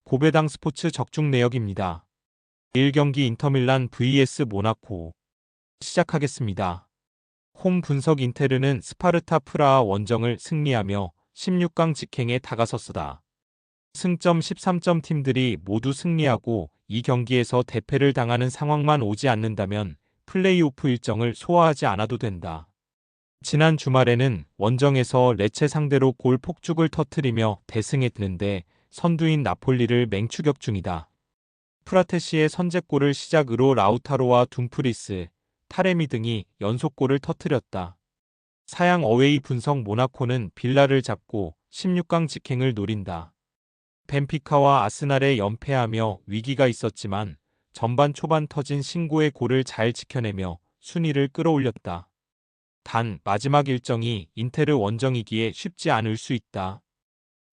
고배당 스포츠 적중 내역입니다. 1경기 인터밀란 vs 모나코 시작하겠습니다. 홈 분석 인테르는 스파르타 프라하 원정을 승리하며 16강 직행에 다가섰다. 승점 13점 팀들이 모두 승리하고 이 경기에서 대패를 당하는 상황만 오지 않는다면 플레이오프 일정을 소화하지 않아도 된다. 지난 주말에는 원정에서 레체 상대로 골 폭죽을 터뜨리며 대승했는데 선두인 나폴리를 맹추격 중이다. 프라테시의 선제골을 시작으로 라우타로와 둠프리스, 타레미 등이 연속골을 터뜨렸다. 사양 어웨이 분석 모나코는 빌라를 잡고 16강 직행을 노린다. 벤피카와 아스날에 연패하며 위기가 있었지만 전반 초반 터진 신고의 골을 잘 지켜내며 순위를 끌어올렸다. 단 마지막 일정이 인테르 원정이기에 쉽지 않을 수 있다.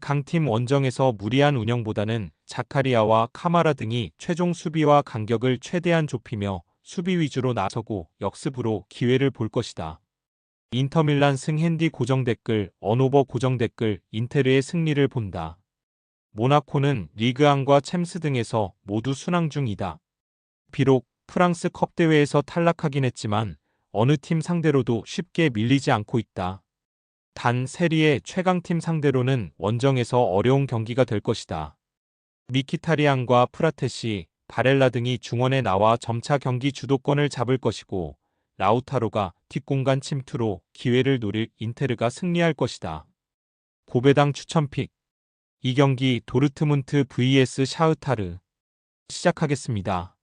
강팀 원정에서 무리한 운영보다는 자카리아와 카마라 등이 최종 수비와 간격을 최대한 좁히며 수비 위주로 나서고 역습으로 기회를 볼 것이다. 인터밀란 승 핸디 고정 댓글, 언오버 고정 댓글, 인테르의 승리를 본다. 모나코는 리그앙과 챔스 등에서 모두 순항 중이다. 비록 프랑스 컵 대회에서 탈락하긴 했지만 어느 팀 상대로도 쉽게 밀리지 않고 있다. 단 세리에 최강팀 상대로는 원정에서 어려운 경기가 될 것이다. 미키타리안과 프라테시, 바렐라 등이 중원에 나와 점차 경기 주도권을 잡을 것이고 라우타로가 뒷공간 침투로 기회를 노릴 인테르가 승리할 것이다. 고배당 추천픽. 이 경기 도르트문트 vs 샤흐타르 시작하겠습니다.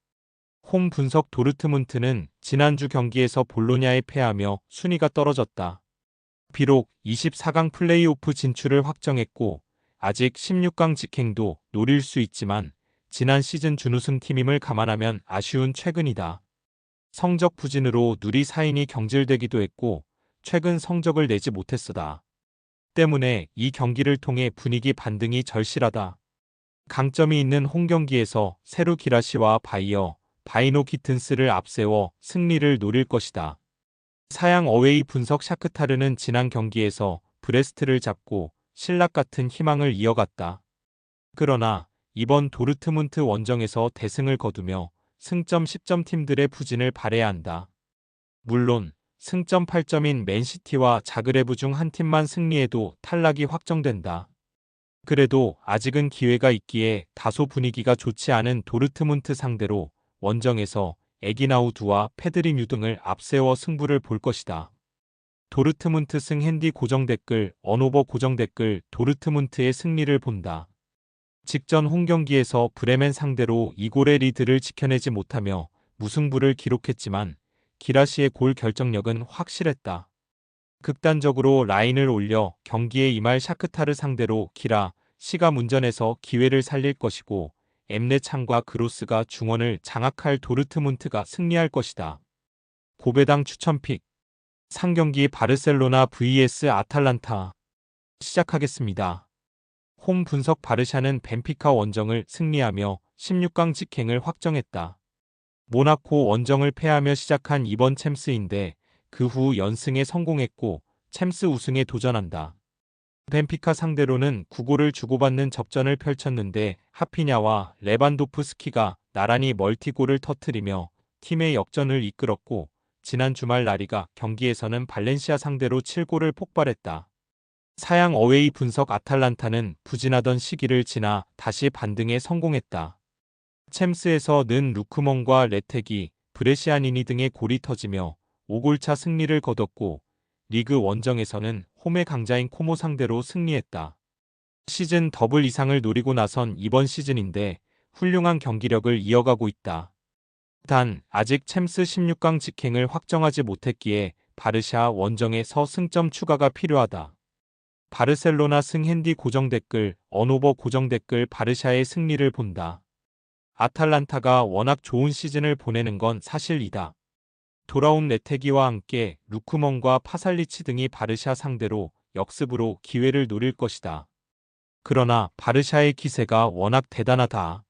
홈 분석 도르트문트는 지난주 경기에서 볼로냐에 패하며 순위가 떨어졌다. 비록 24강 플레이오프 진출을 확정했고 아직 16강 직행도 노릴 수 있지만 지난 시즌 준우승 팀임을 감안하면 아쉬운 최근이다. 성적 부진으로 누리 사인이 경질되기도 했고 최근 성적을 내지 못했으다. 때문에 이 경기를 통해 분위기 반등이 절실하다. 강점이 있는 홈경기에서 세루 기라시와 바이노 기튼스를 앞세워 승리를 노릴 것이다. 사양 어웨이 분석 샤크타르는 지난 경기에서 브레스트를 잡고 신락 같은 희망을 이어갔다. 그러나 이번 도르트문트 원정에서 대승을 거두며 승점 10점 팀들의 부진을 발해야 한다. 물론 승점 8점인 맨시티와 자그레브 중 한 팀만 승리해도 탈락이 확정된다. 그래도 아직은 기회가 있기에 다소 분위기가 좋지 않은 도르트문트 상대로 원정에서 에기나우두와 페드리뉴 등을 앞세워 승부를 볼 것이다. 도르트문트 승 핸디 고정 댓글, 언오버 고정 댓글, 도르트문트의 승리를 본다. 직전 홈경기에서 브레멘 상대로 2골의 리드를 지켜내지 못하며 무승부를 기록했지만 기라시의 골 결정력은 확실했다. 극단적으로 라인을 올려 경기에 임할 샤크타르 상대로 기라시가 문전에서 기회를 살릴 것이고 엠레찬과 그로스가 중원을 장악할 도르트문트가 승리할 것이다. 고배당 추천픽. 상경기 바르셀로나 vs 아탈란타 시작하겠습니다. 홈 분석 바르샤는 벤피카 원정을 승리하며 16강 직행을 확정했다. 모나코 원정을 패하며 시작한 이번 챔스인데 그 후 연승에 성공했고 챔스 우승에 도전한다. 벤피카 상대로는 9골을 주고받는 접전을 펼쳤는데 하피냐와 레반도프스키가 나란히 멀티골을 터뜨리며 팀의 역전을 이끌었고 지난 주말 라리가 경기에서는 발렌시아 상대로 7골을 폭발했다. 사양 어웨이 분석 아탈란타는 부진하던 시기를 지나 다시 반등에 성공했다. 챔스에서 는 루크먼과 레테기, 브레시아니니 등의 골이 터지며 5골차 승리를 거뒀고 리그 원정에서는 홈의 강자인 코모 상대로 승리했다. 시즌 더블 이상을 노리고 나선 이번 시즌인데 훌륭한 경기력을 이어가고 있다. 단 아직 챔스 16강 직행을 확정하지 못했기에 바르샤 원정에서 승점 추가가 필요하다. 바르셀로나 승 핸디 고정 댓글, 언오버 고정 댓글 바르샤의 승리를 본다. 아탈란타가 워낙 좋은 시즌을 보내는 건 사실이다. 돌아온 레테기와 함께 루크먼과 파살리치 등이 바르샤 상대로 역습으로 기회를 노릴 것이다. 그러나 바르샤의 기세가 워낙 대단하다.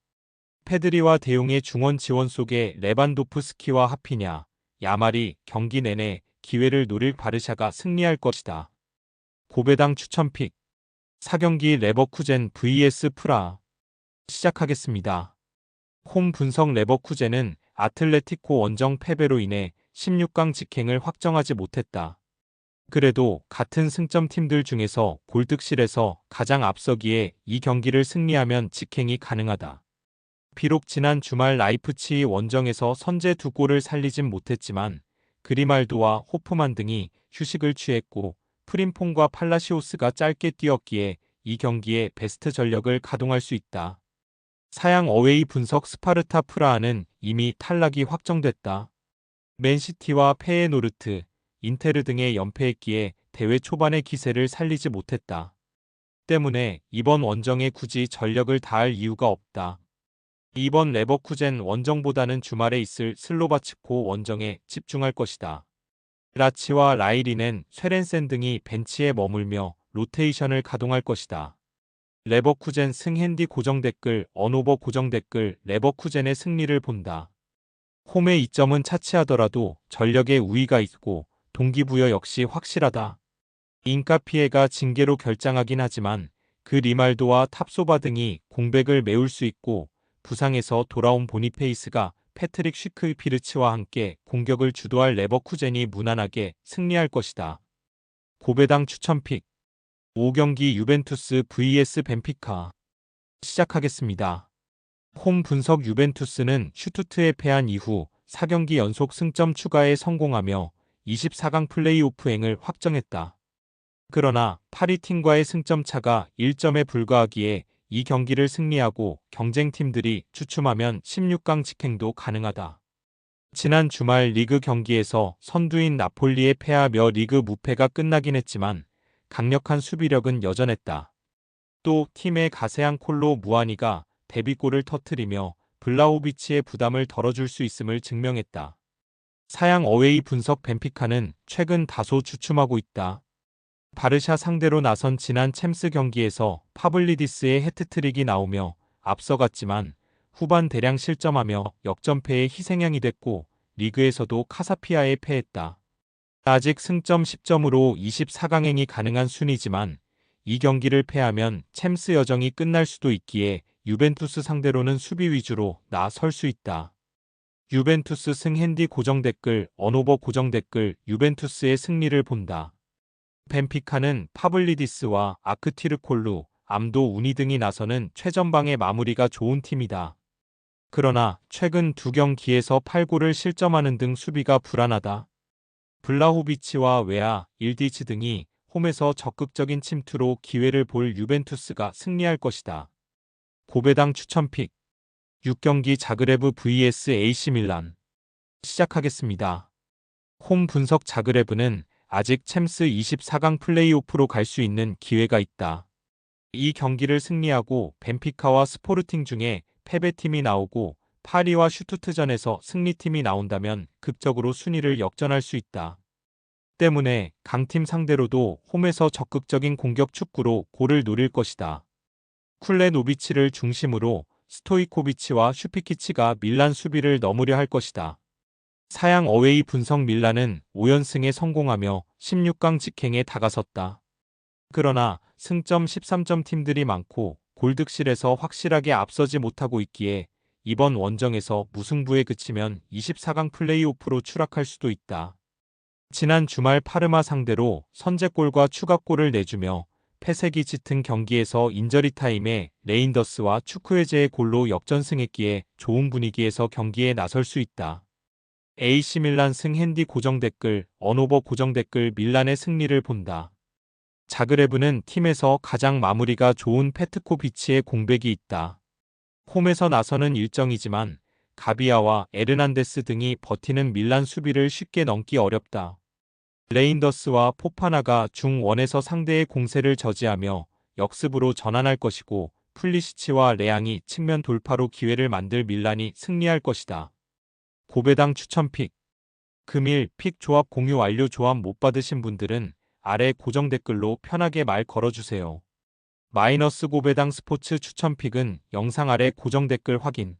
페드리와 대용의 중원 지원 속에 레반도프스키와 하피냐, 야말이 경기 내내 기회를 노릴 바르샤가 승리할 것이다. 고배당 추천픽. 4경기 레버쿠젠 vs 프라하 시작하겠습니다. 홈 분석 레버쿠젠은 아틀레티코 원정 패배로 인해 16강 직행을 확정하지 못했다. 그래도 같은 승점 팀들 중에서 골득실에서 가장 앞서기에 이 경기를 승리하면 직행이 가능하다. 비록 지난 주말 라이프치히 원정에서 선제 두 골을 살리진 못했지만 그리말도와 호프만 등이 휴식을 취했고 프림퐁과 팔라시오스가 짧게 뛰었기에 이 경기에 베스트 전력을 가동할 수 있다. 사양 어웨이 분석 스파르타 프라하는 이미 탈락이 확정됐다. 맨시티와 페에노르트, 인테르 등의 연패했기에 대회 초반의 기세를 살리지 못했다. 때문에 이번 원정에 굳이 전력을 다할 이유가 없다. 이번 레버쿠젠 원정보다는 주말에 있을 슬로바츠코 원정에 집중할 것이다. 라치와 라이리넨, 쇠렌센 등이 벤치에 머물며 로테이션을 가동할 것이다. 레버쿠젠 승핸디 고정 댓글, 언오버 고정 댓글, 레버쿠젠의 승리를 본다. 홈의 이점은 차치하더라도 전력의 우위가 있고 동기부여 역시 확실하다. 인카피에가 징계로 결장하긴 하지만 그 리말도와 탑소바 등이 공백을 메울 수 있고 부상에서 돌아온 보니페이스가 패트릭 슈크피르츠와 함께 공격을 주도할 레버쿠젠이 무난하게 승리할 것이다. 고배당 추천픽 5경기 유벤투스 vs 벤피카 시작하겠습니다. 홈 분석 유벤투스는 슈투트에 패한 이후 4경기 연속 승점 추가에 성공하며 24강 플레이오프행을 확정했다. 그러나 파리 팀과의 승점 차가 1점에 불과하기에 이 경기를 승리하고 경쟁팀들이 주춤하면 16강 직행도 가능하다. 지난 주말 리그 경기에서 선두인 나폴리에 패하며 리그 무패가 끝나긴 했지만 강력한 수비력은 여전했다. 또 팀의 가세한 콜로 무아니가 데뷔골을 터뜨리며 블라호비치의 부담을 덜어줄 수 있음을 증명했다. 사양 어웨이 분석 벤피카는 최근 다소 주춤하고 있다. 바르샤 상대로 나선 지난 챔스 경기에서 파블리디스의 해트트릭이 나오며 앞서갔지만 후반 대량 실점하며 역전패의 희생양이 됐고 리그에서도 카사피아에 패했다. 아직 승점 10점으로 24강행이 가능한 순위지만 이 경기를 패하면 챔스 여정이 끝날 수도 있기에 유벤투스 상대로는 수비 위주로 나설 수 있다. 유벤투스 승핸디 고정 댓글, 언오버 고정 댓글, 유벤투스의 승리를 본다. 벤피카는 파블리디스와 아크티르콜루, 암도 우니 등이 나서는 최전방의 마무리가 좋은 팀이다. 그러나 최근 두 경기에서 8골을 실점하는 등 수비가 불안하다. 블라호비치와 웨아, 일디치 등이 홈에서 적극적인 침투로 기회를 볼 유벤투스가 승리할 것이다. 고배당 추천픽 6경기 자그레브 vs AC밀란 시작하겠습니다. 홈 분석 자그레브는 아직 챔스 24강 플레이오프로 갈 수 있는 기회가 있다. 이 경기를 승리하고 벤피카와 스포르팅 중에 패배팀이 나오고 파리와 슈투트전에서 승리팀이 나온다면 극적으로 순위를 역전할 수 있다. 때문에 강팀 상대로도 홈에서 적극적인 공격 축구로 골을 노릴 것이다. 쿨레노비치를 중심으로 스토이코비치와 슈피키치가 밀란 수비를 넘으려 할 것이다. 사양 어웨이 분석 밀란은 5연승에 성공하며 16강 직행에 다가섰다. 그러나 승점 13점 팀들이 많고 골득실에서 확실하게 앞서지 못하고 있기에 이번 원정에서 무승부에 그치면 24강 플레이오프로 추락할 수도 있다. 지난 주말 파르마 상대로 선제골과 추가골을 내주며 패색이 짙은 경기에서 인저리 타임에 레인더스와 추크웨제의 골로 역전승했기에 좋은 분위기에서 경기에 나설 수 있다. AC 밀란 승핸디 고정 댓글, 언오버 고정 댓글 밀란의 승리를 본다. 자그레브는 팀에서 가장 마무리가 좋은 페트코비치의 공백이 있다. 홈에서 나서는 일정이지만 가비아와 에르난데스 등이 버티는 밀란 수비를 쉽게 넘기 어렵다. 레인더스와 포파나가 중1에서 상대의 공세를 저지하며 역습으로 전환할 것이고 플리시치와 레앙이 측면 돌파로 기회를 만들 밀란이 승리할 것이다. 고배당 추천픽 금일 픽 조합 공유 완료. 조합 못 받으신 분들은 아래 고정 댓글로 편하게 말 걸어주세요. 마이너스 고배당 스포츠 추천픽은 영상 아래 고정 댓글 확인.